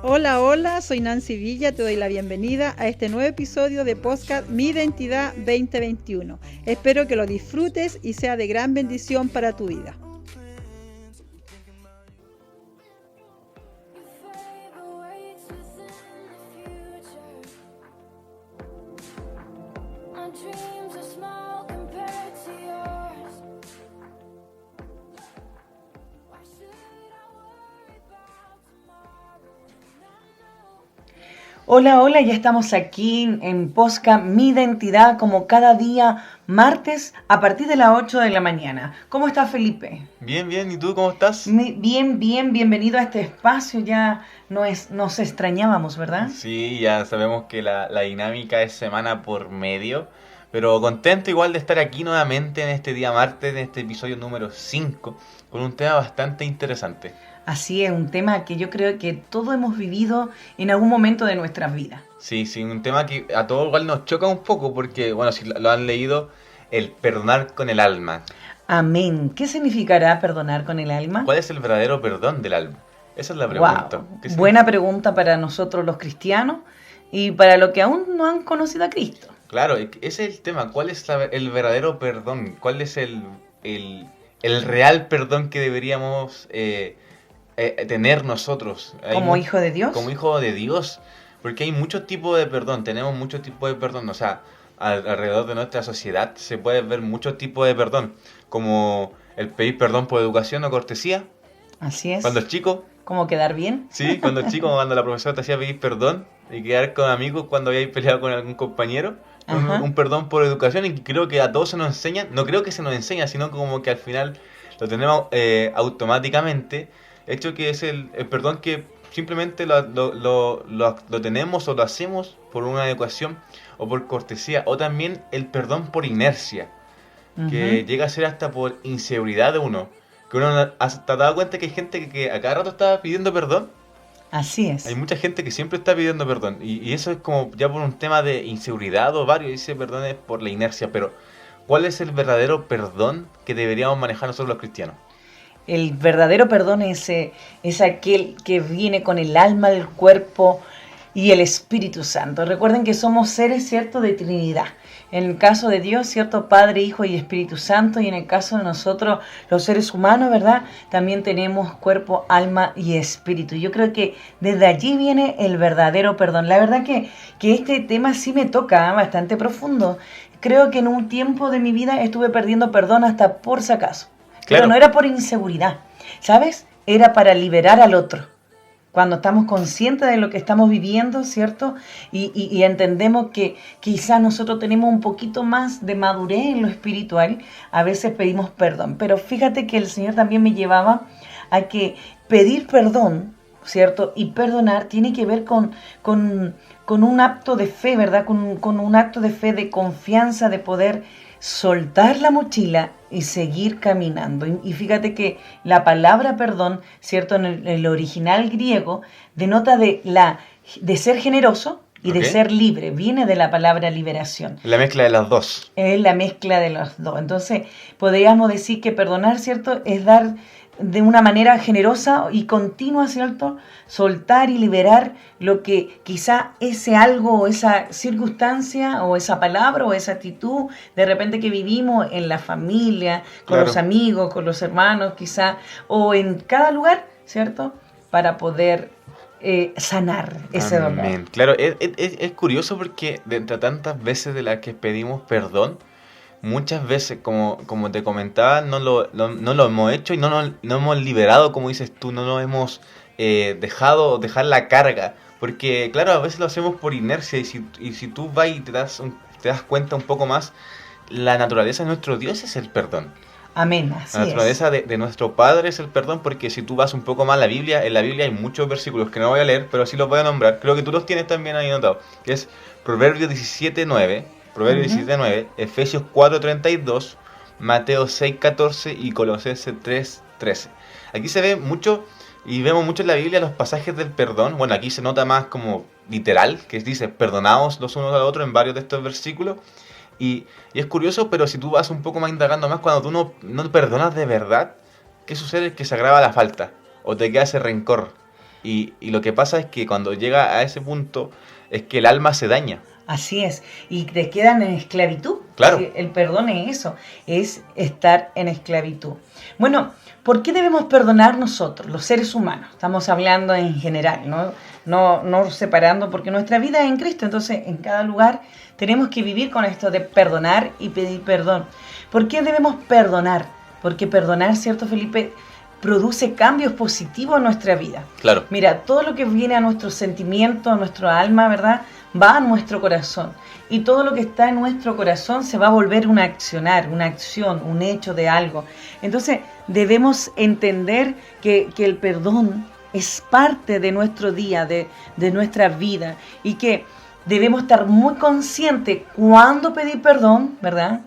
Hola, hola, soy Nancy Villa, te doy la bienvenida a este nuevo episodio de podcast Mi Identidad 2021. Espero que lo disfrutes y sea de gran bendición para tu vida. Hola, hola, ya estamos aquí en Posca Mi Identidad, como cada día martes a partir de las 8 de la mañana. ¿Cómo estás, Felipe? Bien, bien. ¿Y tú cómo estás? Bien, bienvenido a este espacio. Ya nos extrañábamos, ¿verdad? Sí, ya sabemos que la dinámica es semana por medio, pero contento igual de estar aquí nuevamente en este día martes, en este episodio número 5, con un tema bastante interesante. Así es, un tema que yo creo que todos hemos vivido en algún momento de nuestras vidas. Sí, un tema que a todos igual nos choca un poco porque, bueno, si lo han leído, el perdonar con el alma. Amén. ¿Qué significará perdonar con el alma? ¿Cuál es el verdadero perdón del alma? Esa es la pregunta. Wow, buena pregunta para nosotros los cristianos y para los que aún no han conocido a Cristo. Claro, ese es el tema. ¿Cuál es el verdadero perdón? ¿Cuál es el real perdón que deberíamos tener nosotros? ¿Como hijo de Dios? Como hijo de Dios. Porque hay muchos tipos de perdón. Tenemos muchos tipos de perdón. O sea, alrededor de nuestra sociedad se puede ver muchos tipos de perdón. Como el pedir perdón por educación o cortesía. Así es. Cuando es chico. ¿Cómo quedar bien? Sí, cuando es chico, cuando la profesora te hacía pedir perdón y quedar con amigos cuando habíais peleado con algún compañero. Un perdón por educación, y creo que a todos se nos enseña, no creo que se nos enseña, sino como que al final lo tenemos automáticamente, hecho que es el perdón que simplemente lo tenemos o lo hacemos por una educación o por cortesía, o también el perdón por inercia, que llega a ser hasta por inseguridad de uno, que uno hasta ha dado cuenta que hay gente que a cada rato está pidiendo perdón. Así es. Hay mucha gente que siempre está pidiendo perdón. Y eso es como ya por un tema de inseguridad o varios. Dice perdón es por la inercia. Pero ¿cuál es el verdadero perdón que deberíamos manejar nosotros los cristianos? El verdadero perdón es aquel que viene con el alma, el cuerpo y el Espíritu Santo. Recuerden que somos seres, ¿cierto?, de Trinidad. En el caso de Dios, ¿cierto?, Padre, Hijo y Espíritu Santo. Y en el caso de nosotros, los seres humanos, ¿verdad?, también tenemos cuerpo, alma y espíritu. Yo creo que desde allí viene el verdadero perdón. La verdad que este tema sí me toca bastante profundo. Creo que en un tiempo de mi vida estuve perdiendo perdón hasta por si acaso. Claro. Pero no era por inseguridad, ¿sabes? Era para liberar al otro. Cuando estamos conscientes de lo que estamos viviendo, ¿cierto? Y entendemos que quizás nosotros tenemos un poquito más de madurez en lo espiritual, a veces pedimos perdón. Pero fíjate que el Señor también me llevaba a que pedir perdón, ¿cierto?, y perdonar tiene que ver con un acto de fe, ¿verdad? Con un acto de fe, de confianza, de poder soltar la mochila y seguir caminando. Y fíjate que la palabra perdón, ¿cierto?, en el original griego, denota de ser generoso y de ser libre. Viene de la palabra liberación. La mezcla de las dos. Es la mezcla de los dos. Entonces, podríamos decir que perdonar, ¿cierto?, es dar de una manera generosa y continua, ¿cierto?, soltar y liberar lo que quizá ese algo o esa circunstancia o esa palabra o esa actitud de repente que vivimos en la familia, con los amigos, con los hermanos quizá, o en cada lugar, ¿cierto?, para poder sanar ese dolor. Claro, es curioso porque de entre tantas veces de las que pedimos perdón, muchas veces, como te comentaba, no lo hemos hecho y no hemos liberado, como dices tú, no nos hemos dejado dejar la carga. Porque, claro, a veces lo hacemos por inercia y si tú vas y te das cuenta un poco más, la naturaleza de nuestro Dios es el perdón. Amén, así la naturaleza de nuestro Padre es el perdón, porque si tú vas un poco más a la Biblia, en la Biblia hay muchos versículos que no voy a leer, pero sí los voy a nombrar. Creo que tú los tienes también ahí anotados, que es Proverbios 17:9, Proverbios 17:9, Efesios 4:32, Mateo 6:14 y Colosenses 3:13. Aquí se ve mucho y vemos mucho en la Biblia los pasajes del perdón. Bueno, aquí se nota más como literal, que dice perdonaos los unos a los otros en varios de estos versículos. Y es curioso, pero si tú vas un poco más indagando más, cuando tú no perdonas de verdad, ¿qué sucede? Es que se agrava la falta o te queda ese rencor. Y lo que pasa es que cuando llega a ese punto es que el alma se daña. Así es, y te quedan en esclavitud. Claro. El perdón es eso, es estar en esclavitud. Bueno, ¿por qué debemos perdonar nosotros, los seres humanos? Estamos hablando en general, no separando, porque nuestra vida es en Cristo, entonces en cada lugar tenemos que vivir con esto de perdonar y pedir perdón. ¿Por qué debemos perdonar? Porque perdonar, ¿cierto, Felipe?, produce cambios positivos en nuestra vida. Claro. Mira, todo lo que viene a nuestros sentimientos, a nuestro alma, ¿verdad?, va a nuestro corazón. Y todo lo que está en nuestro corazón se va a volver un accionar, una acción, un hecho de algo. Entonces, debemos entender que el perdón es parte de nuestro día, de nuestra vida. Y que debemos estar muy conscientes cuándo pedir perdón, ¿verdad?,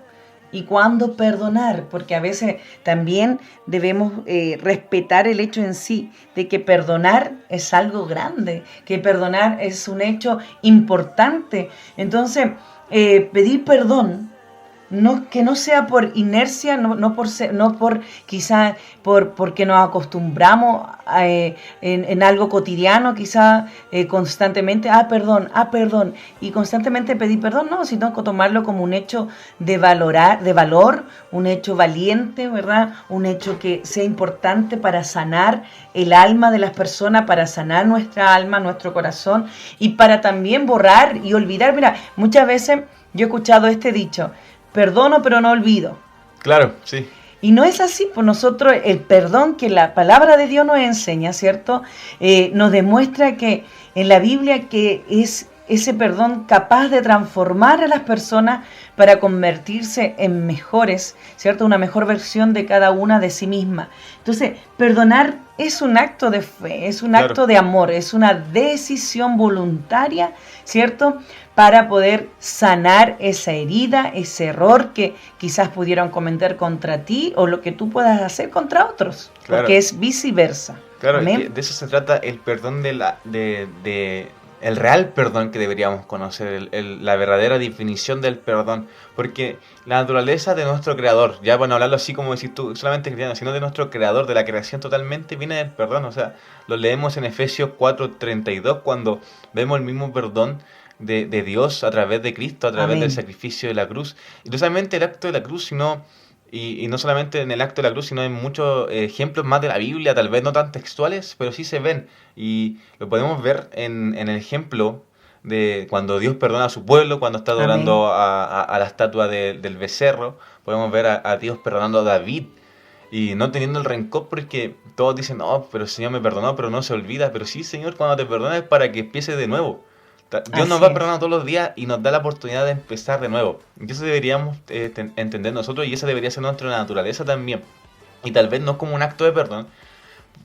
y cuándo perdonar, porque a veces también debemos respetar el hecho en sí de que perdonar es algo grande, que perdonar es un hecho importante. Entonces, pedir perdón, que no sea por inercia, porque nos acostumbramos en algo cotidiano, constantemente, perdón, y constantemente pedir perdón, no, sino tomarlo como un hecho de valor, un hecho valiente, ¿verdad? Un hecho que sea importante para sanar el alma de las personas, para sanar nuestra alma, nuestro corazón, y para también borrar y olvidar. Mira, muchas veces yo he escuchado este dicho: perdono pero no olvido. Claro, sí. Y no es así, pues nosotros el perdón que la palabra de Dios nos enseña, ¿cierto? Nos demuestra que en la Biblia que es ese perdón capaz de transformar a las personas para convertirse en mejores, ¿cierto? Una mejor versión de cada una de sí misma. Entonces, perdonar es un acto de fe, es un acto de amor, es una decisión voluntaria, ¿cierto?, para poder sanar esa herida, ese error que quizás pudieron cometer contra ti o lo que tú puedas hacer contra otros, porque es viceversa. Claro, de eso se trata el perdón el real perdón que deberíamos conocer, la verdadera definición del perdón, porque la naturaleza de nuestro creador, ya bueno, hablarlo así como decís tú, solamente cristiano, sino de nuestro creador, de la creación totalmente, viene del perdón. O sea, lo leemos en Efesios 4:32 cuando vemos el mismo perdón de Dios a través de Cristo, a través del sacrificio de la cruz. Y no solamente el acto de la cruz, sino y no solamente en el acto de la cruz, sino en muchos ejemplos más de la Biblia, tal vez no tan textuales, pero sí se ven. Y lo podemos ver en el ejemplo de cuando Dios perdona a su pueblo, cuando está adorando a la estatua del becerro. Podemos ver a Dios perdonando a David y no teniendo el rencor, porque todos dicen: no, pero el Señor me perdonó, pero no se olvida. Pero sí, Señor, cuando te perdona es para que empieces de nuevo. Dios nos va perdonando todos los días y nos da la oportunidad de empezar de nuevo. Y eso deberíamos entender nosotros, y esa debería ser nuestra naturaleza también. Y tal vez no como un acto de perdón,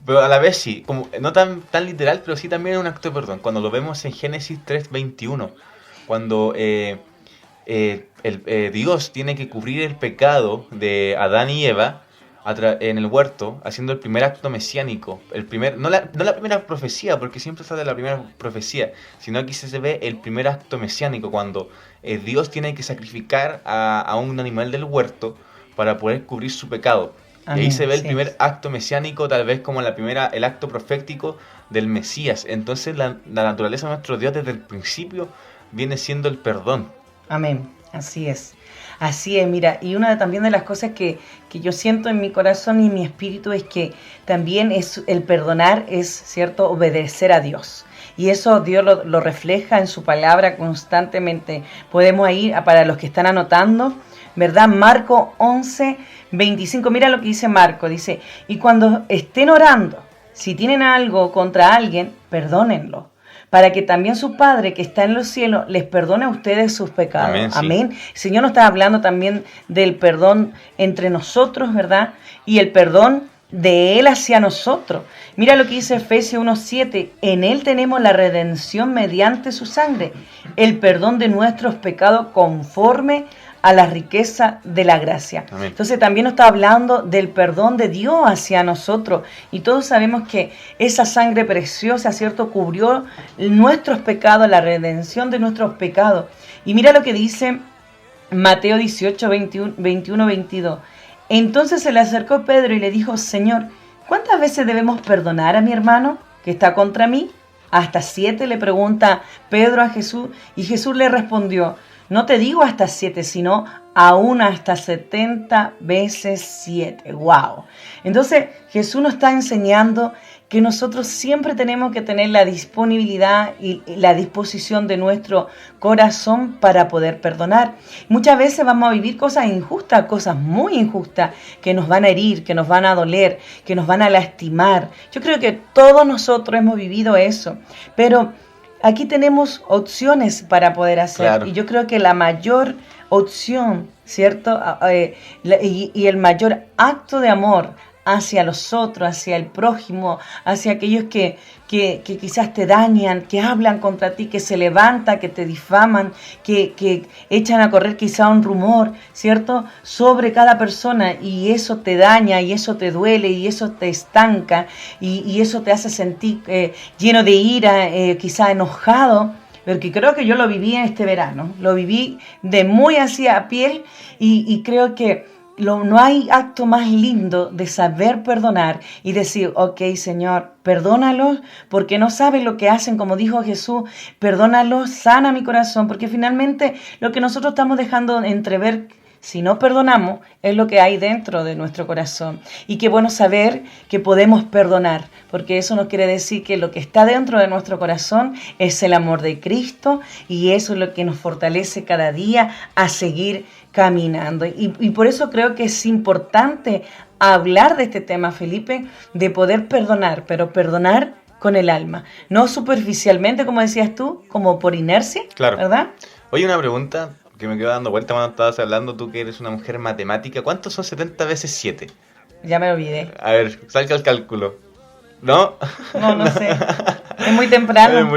pero a la vez sí, como, no tan literal, pero sí también es un acto de perdón. Cuando lo vemos en Génesis 3:21, cuando Dios tiene que cubrir el pecado de Adán y Eva en el huerto, haciendo el primer acto mesiánico, no la primera profecía, porque siempre sale la primera profecía, sino aquí se ve el primer acto mesiánico, cuando Dios tiene que sacrificar a un animal del huerto para poder cubrir su pecado. Y ahí se ve el primer acto mesiánico, tal vez como el acto profético del Mesías. Entonces la naturaleza de nuestro Dios desde el principio viene siendo el perdón. Amén, así es. Así es, mira, y una también de las cosas que yo siento en mi corazón y en mi espíritu es que también es el perdonar, es, ¿cierto?, obedecer a Dios. Y eso Dios lo refleja en su palabra constantemente. Podemos ir, para los que están anotando, ¿verdad? Marco 11:25, mira lo que dice Marco, dice: y cuando estén orando, si tienen algo contra alguien, perdónenlo, para que también su Padre que está en los cielos les perdone a ustedes sus pecados. Amén. Sí. Amén. El Señor nos está hablando también del perdón entre nosotros, ¿verdad? Y el perdón de Él hacia nosotros. Mira lo que dice Efesios 1:7. En Él tenemos la redención mediante su sangre, el perdón de nuestros pecados conforme a la riqueza de la gracia. Amén. Entonces también nos está hablando del perdón de Dios hacia nosotros. Y todos sabemos que esa sangre preciosa, ¿cierto?, cubrió nuestros pecados, la redención de nuestros pecados. Y mira lo que dice Mateo 18:21-22. Entonces se le acercó Pedro y le dijo: Señor, ¿cuántas veces debemos perdonar a mi hermano que está contra mí? ¿Hasta 7? Le pregunta Pedro a Jesús, y Jesús le respondió, no te digo hasta 7, sino aún hasta 70 veces 7. ¡Wow! Entonces Jesús nos está enseñando que nosotros siempre tenemos que tener la disponibilidad y la disposición de nuestro corazón para poder perdonar. Muchas veces vamos a vivir cosas injustas, cosas muy injustas, que nos van a herir, que nos van a doler, que nos van a lastimar. Yo creo que todos nosotros hemos vivido eso, pero aquí tenemos opciones para poder hacer. Claro. Y yo creo que la mayor opción, ¿cierto? Y el mayor acto de amor hacia los otros, hacia el prójimo, hacia aquellos que quizás te dañan, que hablan contra ti, que se levantan, que te difaman, que echan a correr quizá un rumor, ¿cierto?, sobre cada persona, y eso te daña, y eso te duele, y eso te estanca, y eso te hace sentir lleno de ira, quizá enojado. Porque creo que yo lo viví en este verano, lo viví de muy hacia a piel, y creo que no hay acto más lindo de saber perdonar y decir, ok, Señor, perdónalos porque no saben lo que hacen, como dijo Jesús, perdónalos, sana mi corazón, porque finalmente lo que nosotros estamos dejando entrever, si no perdonamos, es lo que hay dentro de nuestro corazón. Y qué bueno saber que podemos perdonar, porque eso nos quiere decir que lo que está dentro de nuestro corazón es el amor de Cristo, y eso es lo que nos fortalece cada día a seguir caminando. Y por eso creo que es importante hablar de este tema, Felipe, de poder perdonar, pero perdonar con el alma, no superficialmente, como decías tú, como por inercia, claro, ¿verdad? Oye, una pregunta que me quedo dando vuelta cuando estabas hablando, tú que eres una mujer matemática, ¿cuántos son 70 veces 7? Ya me olvidé. A ver, salga el cálculo. ¿No? No sé. Es muy temprano.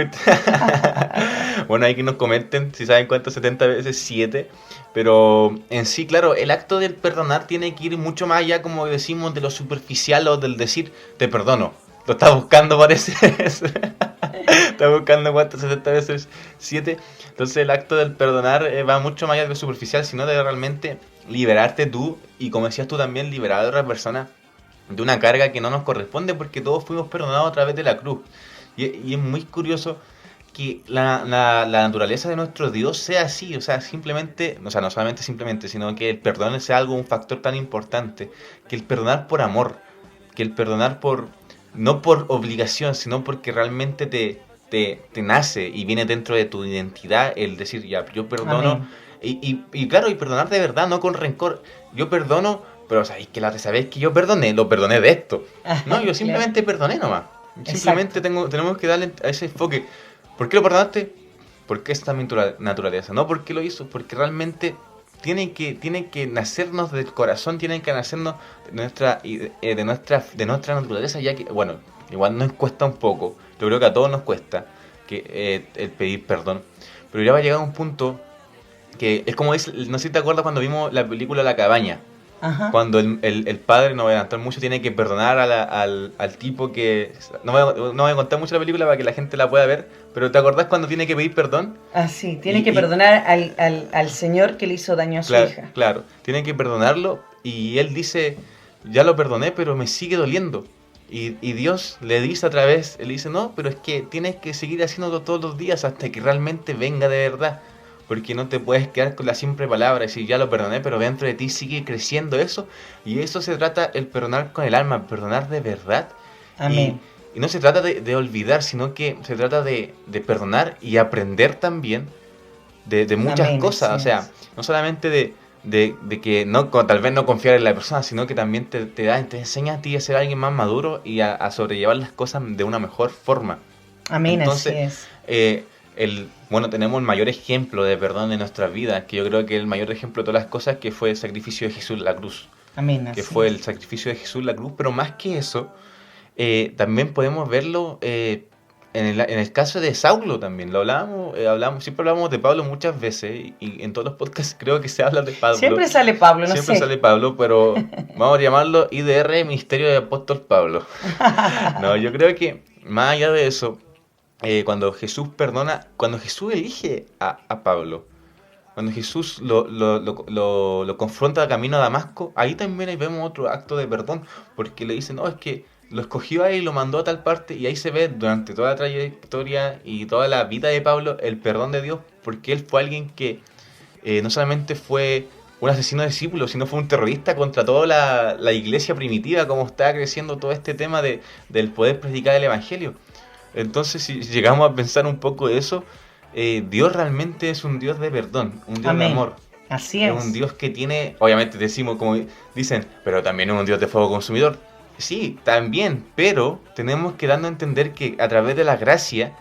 Bueno, hay que nos comenten si saben cuánto es 70 veces 7. Pero en sí, claro, el acto del perdonar tiene que ir mucho más allá, como decimos, de lo superficial o del decir, te perdono. Lo estás buscando, parece. Estás buscando cuánto, 70 veces 7. Entonces el acto del perdonar va mucho más allá de lo superficial, sino de realmente liberarte tú, y como decías tú también, liberar a otra persona de una carga que no nos corresponde, porque todos fuimos perdonados a través de la cruz. Y es muy curioso que la naturaleza de nuestro Dios sea así, o sea, simplemente, o sea, no solamente simplemente, sino que el perdón sea algo, un factor tan importante, que el perdonar por amor, que el perdonar no por obligación, sino porque realmente te nace y viene dentro de tu identidad el decir, ya, yo perdono, y claro, y perdonar de verdad, no con rencor. Yo perdono, pero sabéis que sabéis que yo lo perdoné de esto. No, yo simplemente perdoné nomás. Simplemente tenemos que darle a ese enfoque. ¿Por qué lo perdonaste? Porque esta es mi naturaleza. No porque lo hizo, porque realmente tiene que nacernos del corazón, tienen que nacernos de nuestra naturaleza, ya que, bueno, igual nos cuesta un poco. Yo creo que a todos nos cuesta el pedir perdón. Pero ya va a llegar un punto que es como dice, no sé si te acuerdas cuando vimos la película La Cabaña. Ajá. Cuando el padre, no voy a adelantar mucho, tiene que perdonar al tipo que... No voy a contar mucho la película para que la gente la pueda ver, pero ¿te acordás cuando tiene que pedir perdón? Ah, sí, tiene que perdonar al señor que le hizo daño a su hija. Claro, tiene que perdonarlo, y él dice, ya lo perdoné, pero me sigue doliendo. Y Dios le dice él dice, no, pero es que tienes que seguir haciéndolo todos los días hasta que realmente venga de verdad. Porque no te puedes quedar con la simple palabra y decir, ya lo perdoné, pero dentro de ti sigue creciendo eso. Y eso se trata el perdonar con el alma, perdonar de verdad. Amén. Y no se trata de olvidar, sino que se trata de perdonar y aprender también de muchas cosas. O sea, no solamente de que no, tal vez no confiar en la persona, sino que también te enseña a ti a ser alguien más maduro y a sobrellevar las cosas de una mejor forma. Amén. Entonces, así es. Bueno, tenemos el mayor ejemplo de perdón de nuestras vidas, que yo creo que el mayor ejemplo de todas las cosas, que fue el sacrificio de Jesús en la cruz. Amén. Que fue el sacrificio de Jesús en la cruz, pero más que eso, también podemos verlo en el caso de Saulo también. Siempre hablamos de Pablo muchas veces, y en todos los podcasts creo que se habla de Pablo. Siempre sale Pablo, no sé. Siempre sale Pablo, pero vamos a llamarlo IDR, Ministerio de Apóstol Pablo. No, yo creo que más allá de eso, cuando Jesús perdona, cuando Jesús elige a Pablo, cuando Jesús lo confronta camino a Damasco, ahí también vemos otro acto de perdón, porque le dice, no, es que lo escogió ahí y lo mandó a tal parte, y ahí se ve durante toda la trayectoria y toda la vida de Pablo el perdón de Dios, porque él fue alguien que no solamente fue un asesino de discípulos, sino fue un terrorista contra toda la iglesia primitiva, como estaba creciendo todo este tema del poder predicar el evangelio. Entonces, si llegamos a pensar un poco de eso, Dios realmente es un Dios de perdón, un Dios Amén. de amor. Así es. Es un Dios que tiene, obviamente decimos, como dicen, pero también es un Dios de fuego consumidor. Sí, también, pero tenemos que darnos a entender que a través de la gracia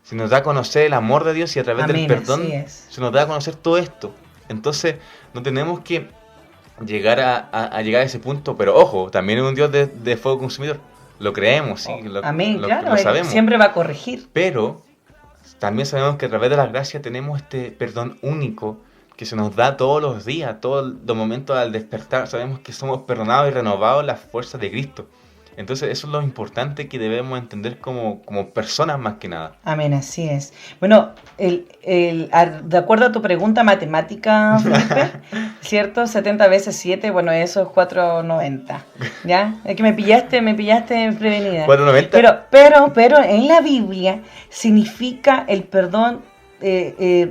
se nos da a conocer el amor de Dios, y a través Amén, del perdón así es. se nos da a conocer todo esto. Entonces, no tenemos que llegar a llegar a ese punto, pero ojo, también es un Dios de fuego consumidor. Lo creemos, sí, Amén, claro, lo sabemos. siempre va a corregir. Pero también sabemos que a través de la gracia tenemos este perdón único que se nos da todos los días, todos los momentos al despertar. Sabemos que somos perdonados y renovados en las fuerzas de Cristo. Entonces eso es lo importante que debemos entender como personas más que nada. Amén, así es. Bueno, de acuerdo a tu pregunta matemática, Felipe, ¿cierto? 70 veces 7, bueno, eso es 490, ¿ya? Es que me pillaste prevenida. 490. Pero en la Biblia significa el perdón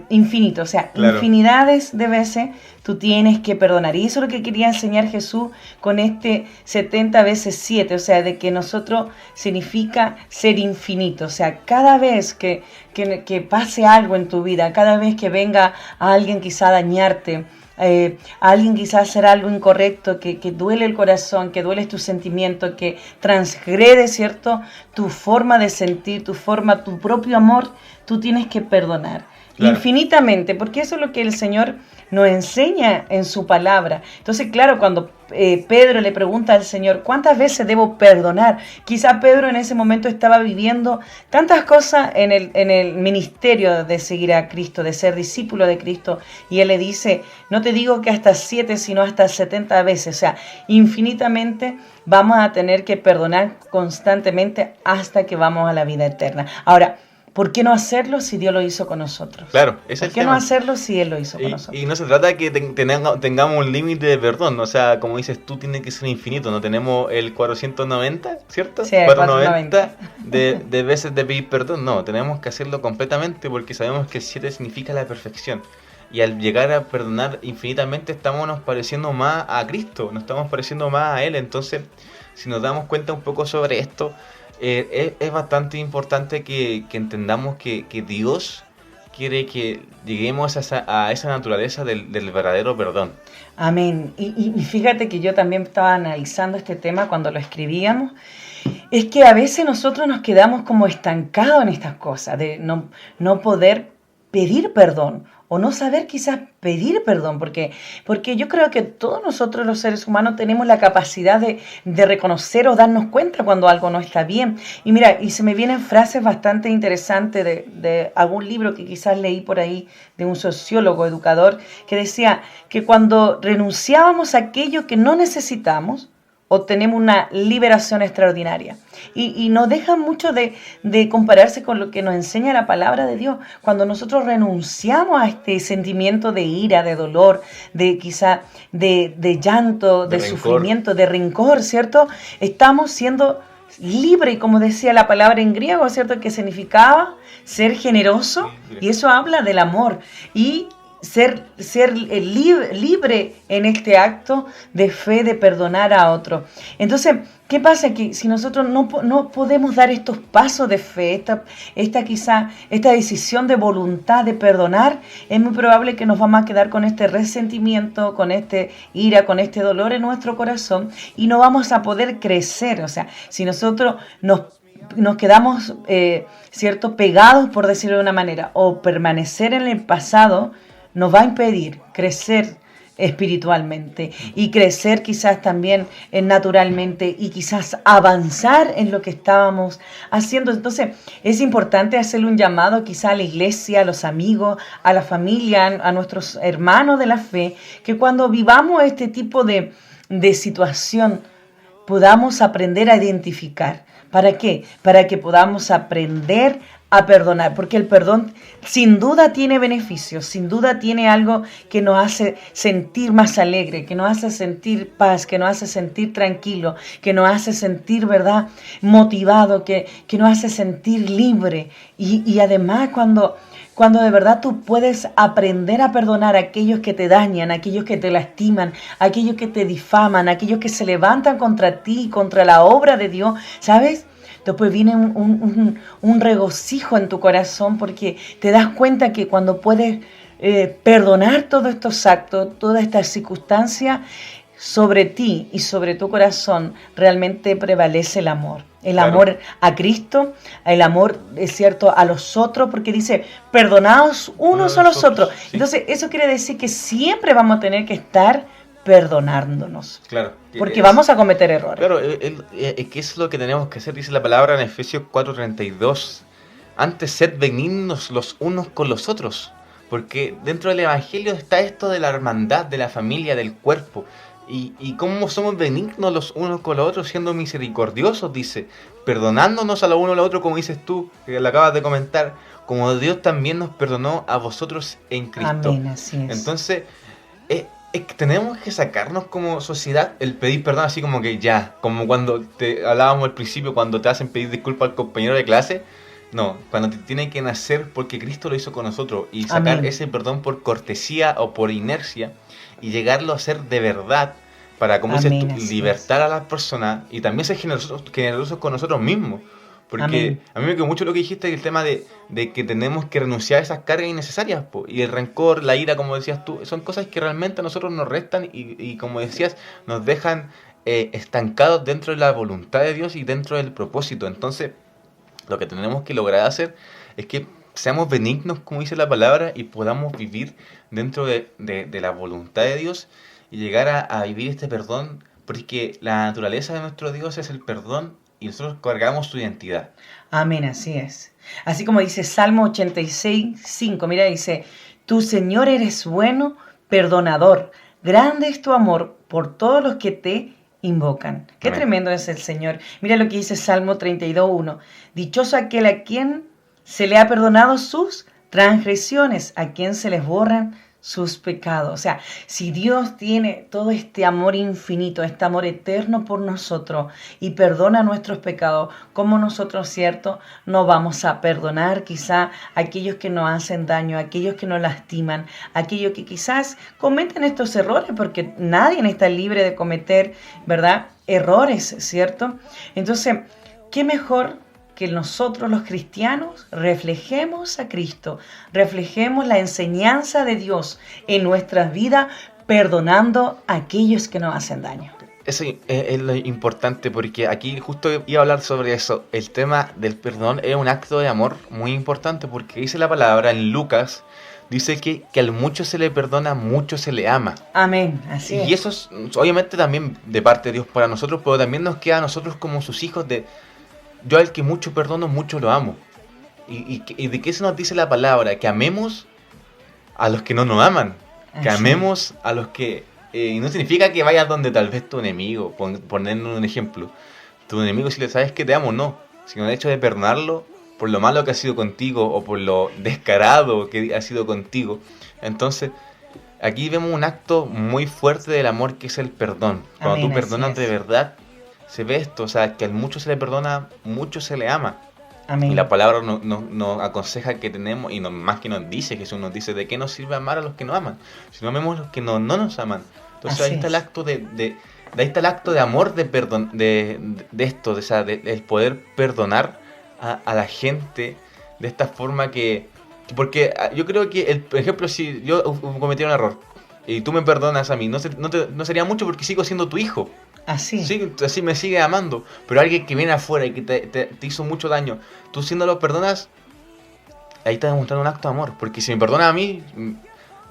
infinito, o sea, claro, infinidades de veces tú tienes que perdonar. Y eso es lo que quería enseñar Jesús con este 70 veces 7, o sea, de que nosotros significa ser infinito, o sea, cada vez que pase algo en tu vida, cada vez que venga a alguien quizá a dañarte, a alguien quizás hacer algo incorrecto, que duele el corazón, que duele tu sentimiento, que transgrede, ¿cierto?, tu forma de sentir, tu propio amor, tú tienes que perdonar. Claro. Infinitamente, porque eso es lo que el Señor nos enseña en su palabra. Entonces, claro, cuando Pedro le pregunta al Señor, ¿cuántas veces debo perdonar? Quizá Pedro en ese momento estaba viviendo tantas cosas en el ministerio de seguir a Cristo, de ser discípulo de Cristo, y él le dice, no te digo que hasta 7, sino hasta 70 veces, o sea, infinitamente vamos a tener que perdonar constantemente hasta que vamos a la vida eterna. Ahora, ¿por qué no hacerlo si Dios lo hizo con nosotros? Claro, ese ¿Por qué no hacerlo si Él lo hizo con nosotros? Y no se trata de que tengamos un límite de perdón, o sea, como dices tú, tiene que ser infinito. No tenemos el 490, ¿cierto? Sí, 490 de veces de pedir perdón. No, tenemos que hacerlo completamente, porque sabemos que 7 significa la perfección. Y al llegar a perdonar infinitamente estamos nos pareciendo más a Cristo, nos estamos pareciendo más a Él. Entonces, si nos damos cuenta un poco sobre esto, es bastante importante que entendamos que Dios quiere que lleguemos a esa naturaleza del verdadero perdón. Amén. Y fíjate que yo también estaba analizando este tema cuando lo escribíamos. Es que a veces nosotros nos quedamos como estancados en estas cosas, de no poder pedir perdón, o no saber quizás pedir perdón, porque yo creo que todos nosotros los seres humanos tenemos la capacidad de reconocer o darnos cuenta cuando algo no está bien. Y mira, y se me vienen frases bastante interesantes de algún libro que quizás leí por ahí, de un sociólogo, educador, que decía que cuando renunciábamos a aquello que no necesitamos, obtenemos una liberación extraordinaria. Y nos deja mucho de compararse con lo que nos enseña la palabra de Dios. Cuando nosotros renunciamos a este sentimiento de ira, de dolor, de quizá de llanto, de sufrimiento, de rencor, ¿cierto? Estamos siendo libres, como decía la palabra en griego, ¿cierto? Que significaba ser generoso, y eso habla del amor. Y ser libre en este acto de fe, de perdonar a otro. Entonces, ¿qué pasa? Que si nosotros no podemos dar estos pasos de fe, esta decisión de voluntad de perdonar, es muy probable que nos vamos a quedar con este resentimiento, con este ira, con este dolor en nuestro corazón, y no vamos a poder crecer. O sea, si nosotros nos quedamos, ¿cierto?, pegados, por decirlo de una manera, o permanecer en el pasado, nos va a impedir crecer espiritualmente y crecer quizás también naturalmente, y quizás avanzar en lo que estábamos haciendo. Entonces es importante hacerle un llamado quizás a la iglesia, a los amigos, a la familia, a nuestros hermanos de la fe, que cuando vivamos este tipo de situación podamos aprender a identificar. ¿Para qué? Para que podamos aprender a perdonar, porque el perdón sin duda tiene beneficios, sin duda tiene algo que nos hace sentir más alegre, que nos hace sentir paz, que nos hace sentir tranquilo, que nos hace sentir, ¿verdad?, motivado, que nos hace sentir libre. Y además cuando de verdad tú puedes aprender a perdonar a aquellos que te dañan, a aquellos que te lastiman, a aquellos que te difaman, a aquellos que se levantan contra ti, contra la obra de Dios, ¿sabes? Después viene un regocijo en tu corazón porque te das cuenta que cuando puedes perdonar todos estos actos, todas estas circunstancias, sobre ti y sobre tu corazón realmente prevalece el amor. El Claro. amor a Cristo, el amor, es cierto, a los otros, porque dice, perdonaos unos a los otros. Sí. Entonces, eso quiere decir que siempre vamos a tener que estar perdonándonos, Claro. porque vamos a cometer errores. Claro, ¿qué es lo que tenemos que hacer? Dice la palabra en Efesios 4:32. Antes sed benignos los unos con los otros. Porque dentro del Evangelio está esto de la hermandad, de la familia, del cuerpo. Y cómo somos benignos los unos con los otros, siendo misericordiosos, dice. Perdonándonos a los unos a los otros, como dices tú, que lo acabas de comentar. Como Dios también nos perdonó a vosotros en Cristo. Amén, así es. Entonces, es que tenemos que sacarnos como sociedad el pedir perdón así como que ya, como cuando te hablábamos al principio, cuando te hacen pedir disculpas al compañero de clase. No, cuando te tiene que nacer porque Cristo lo hizo con nosotros y sacar Amén. ese perdón por cortesía o por inercia y llegarlo a hacer de verdad para, como dices Amén, tú, así libertar a las personas y también ser generosos con nosotros mismos. Porque Amén. a mí me quedó mucho lo que dijiste, el tema de que tenemos que renunciar a esas cargas innecesarias, po. Y el rencor, la ira, como decías tú, son cosas que realmente a nosotros nos restan y como decías, nos dejan estancados dentro de la voluntad de Dios y dentro del propósito. Entonces, lo que tenemos que lograr hacer es que seamos benignos, como dice la palabra, y podamos vivir dentro de la voluntad de Dios y llegar a vivir este perdón, porque la naturaleza de nuestro Dios es el perdón y nosotros cargamos su identidad. Amén, así es. Así como dice Salmo 86:5, mira, dice, tu Señor eres bueno, perdonador, grande es tu amor por todos los que te invocan. Qué Amén. tremendo es el Señor. Mira lo que dice Salmo 32:1, dichoso aquel a quien se le ha perdonado sus transgresiones, a quien se les borran sus pecados. O sea, si Dios tiene todo este amor infinito, este amor eterno por nosotros y perdona nuestros pecados, ¿cómo nosotros, cierto, no vamos a perdonar quizá a aquellos que nos hacen daño, a aquellos que nos lastiman, a aquellos que quizás cometen estos errores? Porque nadie está libre de cometer, ¿verdad?, errores, ¿cierto? Entonces, ¿qué mejor que nosotros los cristianos reflejemos a Cristo, reflejemos la enseñanza de Dios en nuestras vidas, perdonando a aquellos que nos hacen daño? Eso es lo importante, porque aquí justo iba a hablar sobre eso. El tema del perdón es un acto de amor muy importante, porque dice la palabra en Lucas, dice que al mucho se le perdona, mucho se le ama. Amén, así es. Y eso es obviamente también de parte de Dios para nosotros, pero también nos queda a nosotros como sus hijos de... Yo al que mucho perdono, mucho lo amo. ¿Y de qué se nos dice la palabra? Que amemos a los que no nos aman. Que Así. amemos a los que... no significa que vayas donde tal vez tu enemigo, poniendo un ejemplo. Tu enemigo, si le sabes que te amo, no. Sino el hecho de perdonarlo por lo malo que ha sido contigo o por lo descarado que ha sido contigo. Entonces, aquí vemos un acto muy fuerte del amor que es el perdón. Cuando Amén, tú perdonas así de es. verdad, se ve esto, o sea, que al mucho se le perdona, mucho se le ama. Amén. Y la palabra nos aconseja que tenemos, y más que nos dice, Jesús nos dice, ¿de qué nos sirve amar a los que nos aman? Si no amemos a los que no nos aman. Entonces Así ahí está es. el acto de ahí está el acto de amor, de perdón, de esto, el poder perdonar a la gente de esta forma que... Porque yo creo que, por ejemplo, si yo cometiera un error y tú me perdonas a mí, no sería mucho porque sigo siendo tu hijo. Así. Sí, así me sigue amando. Pero alguien que viene afuera y que te hizo mucho daño, tú siendo lo perdonas, ahí estás demostrando un acto de amor. Porque si me perdonas a mí,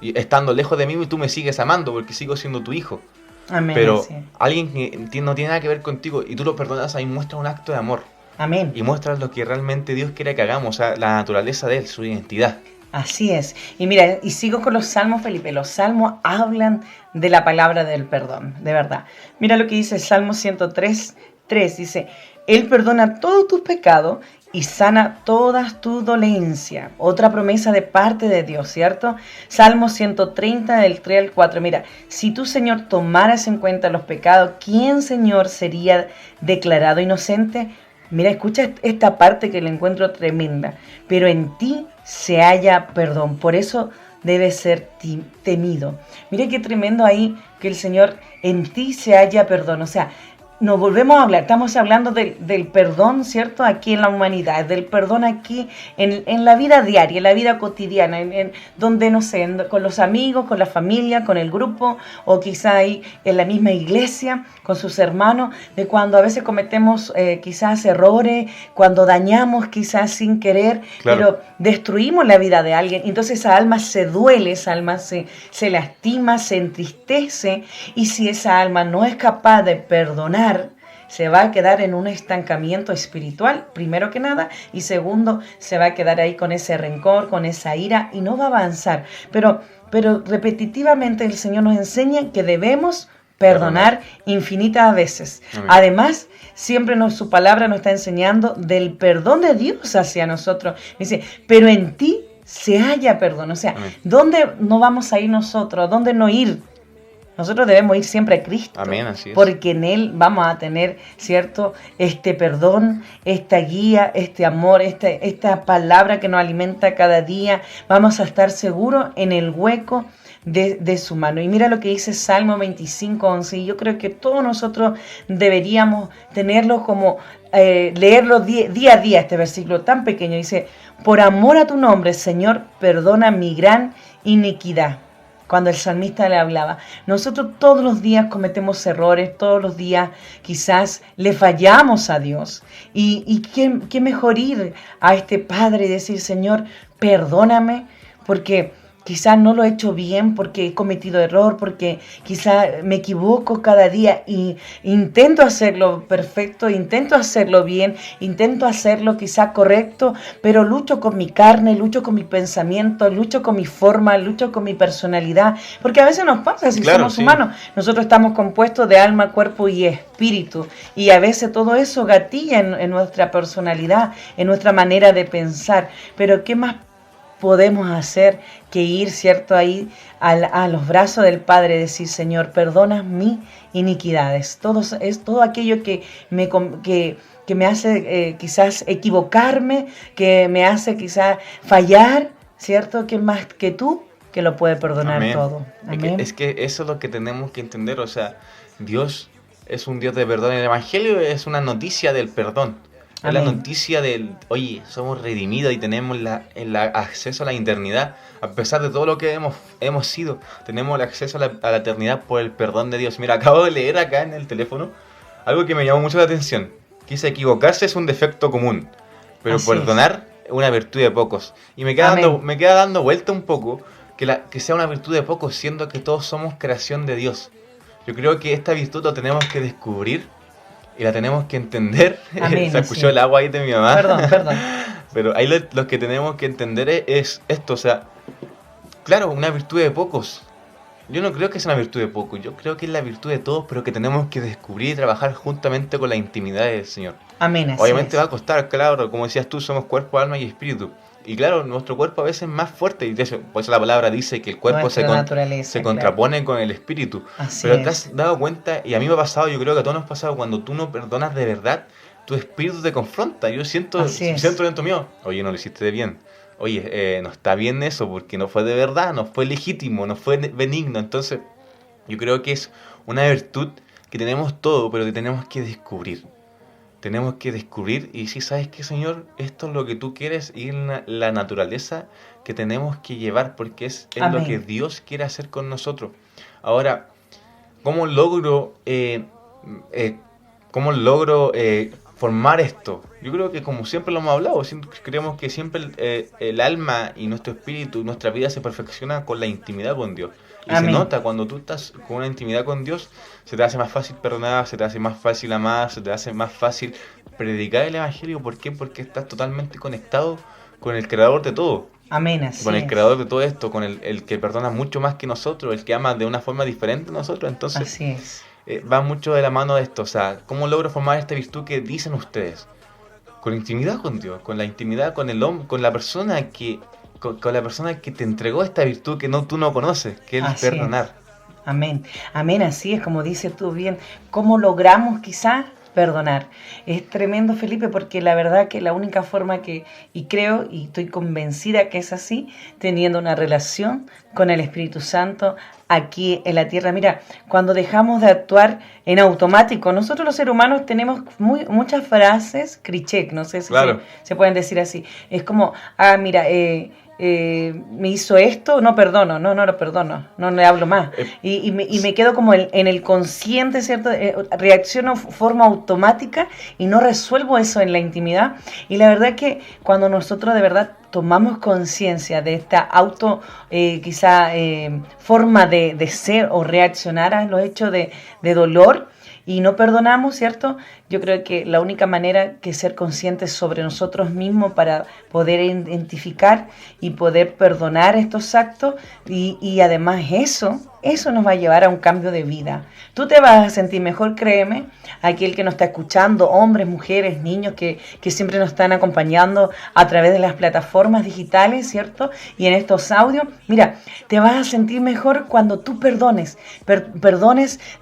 estando lejos de mí, tú me sigues amando porque sigo siendo tu hijo. Amén. Pero así es. alguien que no tiene nada que ver contigo y tú lo perdonas, ahí muestra un acto de amor. Amén. Y muestra lo que realmente Dios quiere que hagamos, o sea, la naturaleza de Él, su identidad. Así es. Y mira, y sigo con los salmos, Felipe. Los salmos hablan de la palabra del perdón, de verdad. Mira lo que dice el Salmo 103:3. Dice, Él perdona todos tus pecados y sana todas tus dolencias. Otra promesa de parte de Dios, ¿cierto? Salmo 130 del 3 al 4. Mira, si tú, Señor, tomaras en cuenta los pecados, ¿quién, Señor, sería declarado inocente? Mira, escucha esta parte que la encuentro tremenda. Pero en ti se halla perdón. Por eso debe ser temido. Mira qué tremendo ahí que el Señor en ti se halla perdón. O sea, nos volvemos a hablar, estamos hablando del perdón, ¿cierto? Aquí en la humanidad, del perdón aquí en la vida diaria, en la vida cotidiana, donde, no sé, con los amigos, con la familia, con el grupo, o quizá ahí en la misma iglesia, con sus hermanos, de cuando a veces cometemos quizás errores, cuando dañamos quizás sin querer, claro, pero destruimos la vida de alguien, entonces esa alma se duele, esa alma se lastima, se entristece, y si esa alma no es capaz de perdonar, se va a quedar en un estancamiento espiritual, primero que nada, y segundo, se va a quedar ahí con ese rencor, con esa ira, y no va a avanzar. Pero repetitivamente el Señor nos enseña que debemos perdonar infinitas veces. Amén. Además, siempre su palabra nos está enseñando del perdón de Dios hacia nosotros. Dice, pero en ti se halla perdón. O sea, amén, ¿dónde no vamos a ir nosotros? ¿Dónde no ir? Nosotros debemos ir siempre a Cristo. Amén, así es. Porque en Él vamos a tener, ¿cierto?, este perdón, esta guía, este amor, esta palabra que nos alimenta cada día. Vamos a estar seguros en el hueco de su mano. Y mira lo que dice Salmo 25:11. Y yo creo que todos nosotros deberíamos tenerlo como, leerlo día a día, este versículo tan pequeño. Dice, por amor a tu nombre, Señor, perdona mi gran iniquidad. Cuando el salmista le hablaba, nosotros todos los días cometemos errores, todos los días quizás le fallamos a Dios. Y qué mejor ir a este Padre y decir, Señor, perdóname, porque quizás no lo he hecho bien, porque he cometido error, porque quizás me equivoco cada día y intento hacerlo perfecto, intento hacerlo bien, intento hacerlo quizás correcto, pero lucho con mi carne, lucho con mi pensamiento, lucho con mi forma, lucho con mi personalidad, porque a veces nos pasa, si somos humanos, nosotros estamos compuestos de alma, cuerpo y espíritu, y a veces todo eso gatilla en nuestra personalidad, en nuestra manera de pensar, pero ¿qué más podemos hacer que ir, ¿cierto?, ahí a los brazos del Padre, decir, Señor, perdona mis iniquidades? Es todo aquello que me hace quizás equivocarme, que me hace quizás fallar, ¿cierto? Que más que tú, que lo puede perdonar. Amén. Todo. Amén. Es que eso es lo que tenemos que entender, o sea, Dios es un Dios de perdón. El Evangelio es una noticia del perdón. Es la noticia del, oye, somos redimidos y tenemos el acceso a la eternidad. A pesar de todo lo que hemos sido, tenemos el acceso a la eternidad por el perdón de Dios. Mira, acabo de leer acá en el teléfono algo que me llamó mucho la atención. Que dice, equivocarse es un defecto común, pero así perdonar es una virtud de pocos. Y me queda dando vuelta un poco que sea una virtud de pocos, siendo que todos somos creación de Dios. Yo creo que esta virtud lo tenemos que descubrir y la tenemos que entender. Amén, se escuchó el agua ahí de mi mamá. Perdón. Pero ahí lo que tenemos que entender es esto, o sea, claro, una virtud de pocos. Yo no creo que sea una virtud de pocos, yo creo que es la virtud de todos, pero que tenemos que descubrir y trabajar juntamente con la intimidad del Señor. Amén. Obviamente va a costar, claro, como decías tú, somos cuerpo, alma y espíritu. Y claro, nuestro cuerpo a veces es más fuerte, y de eso, por eso la palabra dice que el cuerpo se contrapone con el espíritu. Pero te has dado cuenta, y a mí me ha pasado, yo creo que a todos nos ha pasado, cuando tú no perdonas de verdad, tu espíritu te confronta. Yo siento dentro mío, oye, no lo hiciste de bien. Oye, no está bien eso, porque no fue de verdad, no fue legítimo, no fue benigno. Entonces, yo creo que es una virtud que tenemos todo, pero que tenemos que descubrir. Tenemos que descubrir y decir, ¿sabes qué, Señor? Esto es lo que tú quieres y la naturaleza que tenemos que llevar, porque es lo que Dios quiere hacer con nosotros. Ahora, ¿cómo logro formar esto? Yo creo que, como siempre lo hemos hablado, creemos que siempre el alma y nuestro espíritu, nuestra vida se perfecciona con la intimidad con Dios. Y se nota cuando tú estás con una intimidad con Dios, se te hace más fácil perdonar, se te hace más fácil amar, se te hace más fácil predicar el Evangelio. ¿Por qué? Porque estás totalmente conectado con el Creador de todo. Amén, así con el Creador de todo esto, con el que perdona mucho más que nosotros, el que ama de una forma diferente a nosotros. Entonces, así es. Va mucho de la mano de esto. O sea, ¿cómo logro formar esta virtud que dicen ustedes? con intimidad con Dios, con la intimidad con el hombre, con la persona que te entregó esta virtud que tú no conoces, que es el perdonar. Amén, amén, así es como dices tú bien. ¿Cómo logramos quizás perdonar? Es tremendo, Felipe, porque la verdad que la única forma y creo y estoy convencida que es así, teniendo una relación con el Espíritu Santo aquí en la tierra. Mira, cuando dejamos de actuar en automático, nosotros los seres humanos tenemos muchas frases cliché, no sé si se pueden decir así. Es como, mira, me hizo esto, no perdono, no lo perdono, no le hablo más. Y me quedo como en el consciente, ¿cierto? Reacciono de forma automática y no resuelvo eso en la intimidad. Y la verdad que cuando nosotros de verdad tomamos conciencia de esta forma de ser o reaccionar a los hechos de dolor y no perdonamos, ¿cierto? Yo creo que la única manera que ser conscientes sobre nosotros mismos para poder identificar y poder perdonar estos actos y además eso nos va a llevar a un cambio de vida. Tú te vas a sentir mejor, créeme, aquel que nos está escuchando, hombres, mujeres, niños que siempre nos están acompañando a través de las plataformas digitales, ¿cierto? Y en estos audios, mira, te vas a sentir mejor cuando tú perdones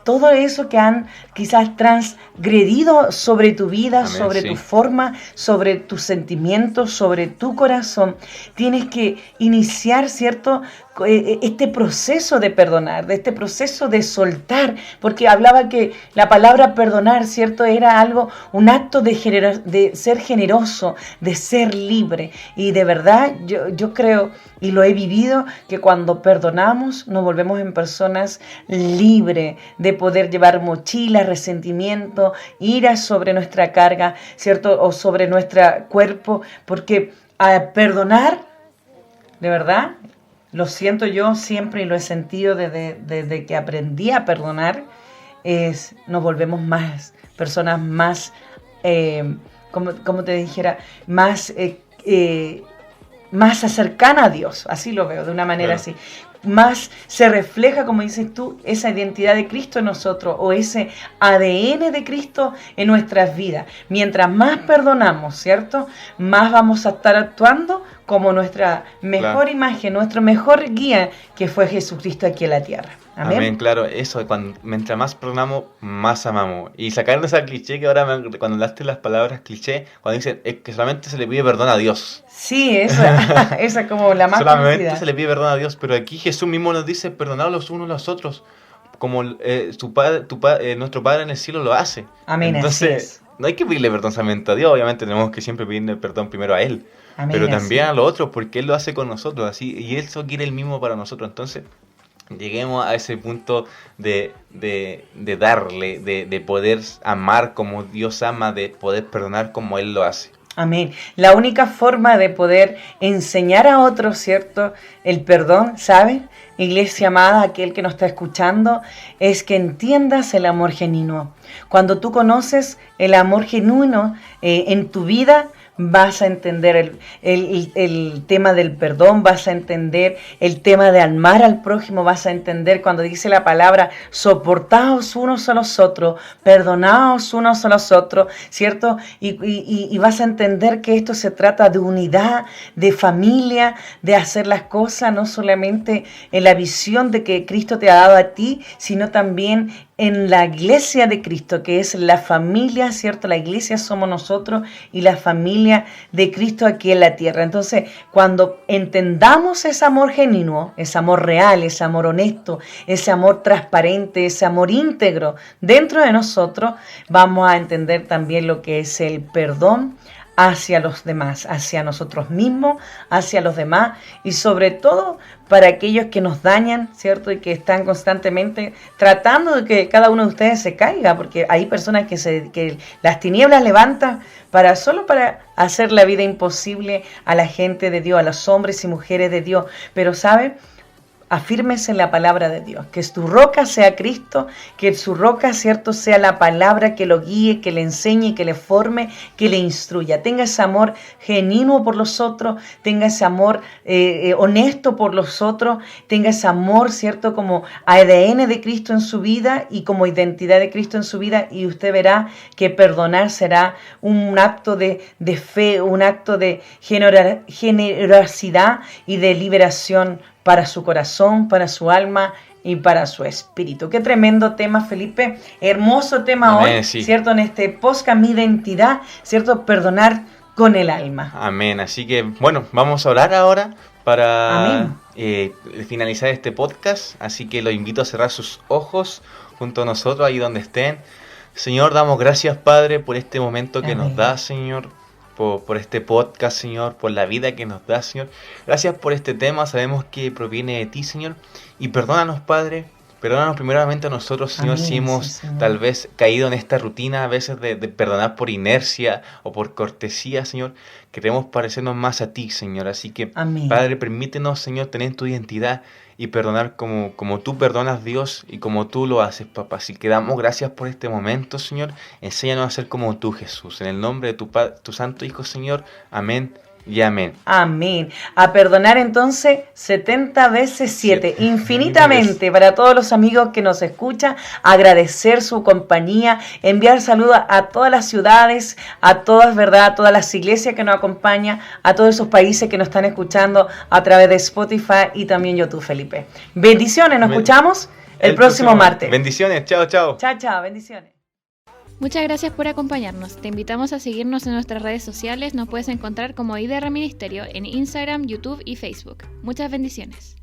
todo eso que han quizás transgredido sobre tu vida, amén, sobre tu forma, sobre tus sentimientos, sobre tu corazón. Tienes que iniciar, ¿cierto?, este proceso de perdonar, de este proceso de soltar, porque hablaba que la palabra perdonar, ¿cierto?, era un acto de ser generoso, de ser libre. Y de verdad, yo creo, y lo he vivido, que cuando perdonamos nos volvemos en personas libres de poder llevar mochilas, resentimiento, ira sobre nuestra carga, ¿cierto?, o sobre nuestro cuerpo, porque al perdonar, de verdad, lo siento yo siempre y lo he sentido desde que aprendí a perdonar, nos volvemos personas más, como te dijera, más cercana a Dios, así lo veo, de una manera así. Más se refleja, como dices tú, esa identidad de Cristo en nosotros o ese ADN de Cristo en nuestras vidas. Mientras más perdonamos, ¿cierto?, más vamos a estar actuando como nuestra mejor imagen, nuestro mejor guía, que fue Jesucristo aquí en la tierra. Amén. Amén, claro, eso, mientras más perdonamos, más amamos. Y sacando esa cliché que ahora, cuando hablaste las palabras cliché, cuando dicen es que solamente se le pide perdón a Dios. Sí, esa es como la más solamente conocida. Se le pide perdón a Dios, pero aquí Jesús mismo nos dice perdonar los unos a los otros, como nuestro Padre en el cielo lo hace. Amén. Entonces, no hay que pedirle perdón solamente a Dios, obviamente tenemos que siempre pedirle perdón primero a Él. Amén, pero también a los otros, porque Él lo hace con nosotros, así, y Él solo quiere el mismo para nosotros. Entonces, lleguemos a ese punto de darle, de poder amar como Dios ama, de poder perdonar como Él lo hace. Amén. La única forma de poder enseñar a otros, ¿cierto?, el perdón, ¿sabes? Iglesia amada, aquel que nos está escuchando, es que entiendas el amor genuino. Cuando tú conoces el amor genuino en tu vida, vas a entender el tema del perdón, vas a entender el tema de amar al prójimo, vas a entender cuando dice la palabra, soportaos unos a los otros, perdonaos unos a los otros, ¿cierto? Y vas a entender que esto se trata de unidad, de familia, de hacer las cosas no solamente en la visión de que Cristo te ha dado a ti, sino también en la iglesia de Cristo, que es la familia, ¿cierto? La iglesia somos nosotros y la familia de Cristo aquí en la tierra. Entonces, cuando entendamos ese amor genuino, ese amor real, ese amor honesto, ese amor transparente, ese amor íntegro dentro de nosotros, vamos a entender también lo que es el perdón hacia los demás, hacia nosotros mismos, hacia los demás y sobre todo para aquellos que nos dañan, ¿cierto? Y que están constantemente tratando de que cada uno de ustedes se caiga, porque hay personas que las tinieblas levantan solo para hacer la vida imposible a la gente de Dios, a los hombres y mujeres de Dios. Pero, ¿sabe? afírmese en la palabra de Dios, que tu roca sea Cristo, que su roca, ¿cierto?, sea la palabra que lo guíe, que le enseñe, que le forme, que le instruya. Tenga ese amor genuino por los otros, tenga ese amor honesto por los otros, tenga ese amor, ¿cierto?, como ADN de Cristo en su vida y como identidad de Cristo en su vida, y usted verá que perdonar será un acto de fe, un acto de generosidad y de liberación para su corazón, para su alma y para su espíritu. Qué tremendo tema, Felipe. Hermoso tema. Amén, hoy, sí. ¿Cierto? En este podcast, mi identidad, ¿cierto? Perdonar con el alma. Amén. Así que, bueno, vamos a orar ahora para finalizar este podcast. Así que los invito a cerrar sus ojos junto a nosotros, ahí donde estén. Señor, damos gracias, Padre, por este momento que nos da, Señor. Por este podcast, Señor, por la vida que nos da, Señor. Gracias por este tema, sabemos que proviene de ti, Señor. Y perdónanos, Padre, perdónanos primeramente a nosotros, Señor, amén, si hemos Señor, tal vez caído en esta rutina a veces de perdonar por inercia o por cortesía, Señor. Queremos parecernos más a ti, Señor. Así que, amén, Padre, permítenos, Señor, tener tu identidad y perdonar como tú perdonas, Dios, y como tú lo haces, papá. Así que damos gracias por este momento, Señor. Enséñanos a ser como tú, Jesús. En el nombre de tu Santo Hijo, Señor. Amén y amén. Amén. A perdonar entonces 70 veces 7. Infinitamente para todos los amigos que nos escuchan. Agradecer su compañía. Enviar saludos a todas las ciudades, a todas, ¿verdad? A todas las iglesias que nos acompañan, a todos esos países que nos están escuchando a través de Spotify y también YouTube, Felipe. Bendiciones. Nos escuchamos el próximo martes. Bendiciones. Chao, chao. Chao, chao. Bendiciones. Muchas gracias por acompañarnos. Te invitamos a seguirnos en nuestras redes sociales. Nos puedes encontrar como IDR Ministerio en Instagram, YouTube y Facebook. Muchas bendiciones.